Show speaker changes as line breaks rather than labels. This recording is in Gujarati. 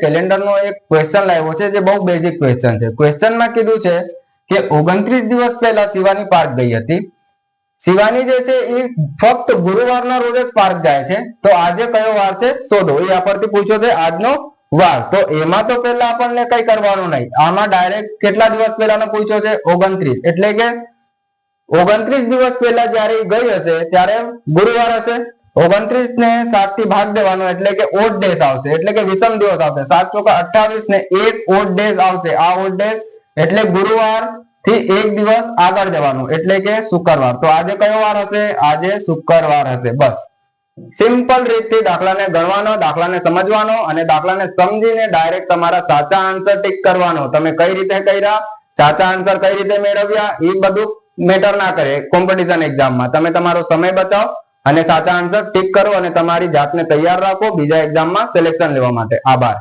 કેલેન્ડર નો એક ક્વેશ્ચન લાવ્યો છે જે બહુ બેઝિક ક્વેશ્ચન છે। ક્વેશ્ચન માં કીધું છે કે 29 દિવસ પહેલા શિવાની પાર્ક ગઈ હતી। શિવાની જે છે એ ફક્ત ગુરુવારના રોજ જ પાર્ક જાય છે, તો આજે કયો વાર છે શોધો। એ આપણથી પૂછ્યો છે આજનો વાર, તો એમાં તો પહેલા આપણને કઈ કરવાનું નહીં, આમાં ડાયરેક્ટ કેટલા દિવસ પહેલાનો પૂછ્યો છે 29, એટલે કે 29 દિવસ પહેલા જ્યારે ગઈ હશે ત્યારે ગુરુવાર હશે। 29 ને 7 થી ભાગ દેવાનો એટલે કે ઓડ ડેસ આવશે, એટલે કે વિષમ દિવસ આવશે। 7 ચોકા 28 ને એક ઓડ ડેસ આવશે। આ ઓડ ડેસ એટલે ગુરુવાર થી એક દિવસ આગળ જવાનું એટલે કે શુક્રવાર। તો આજે કયો વાર હશે? આજે શુક્રવાર હશે। બસ સિમ્પલ રીતથી દાખલાને ગણવાનો, દાખલાને સમજવાનો અને દાખલાને સમજીને ડાયરેક્ટ તમારા સાચા આન્સર ટિક કરવાનો। તમે કઈ રીતે કર્યા, સાચા આન્સર કઈ રીતે મેળવ્યા એ બધું મેટર ના કરે કોમ્પિટિશન એક્ઝામમાં। તમે તમારો સમય બચાવો અને સાચા આન્સર ટિક કરો અને તમારી જાતને તૈયાર રાખો બીજા એક્ઝામમાં સિલેક્શન લેવા માટે। આભાર।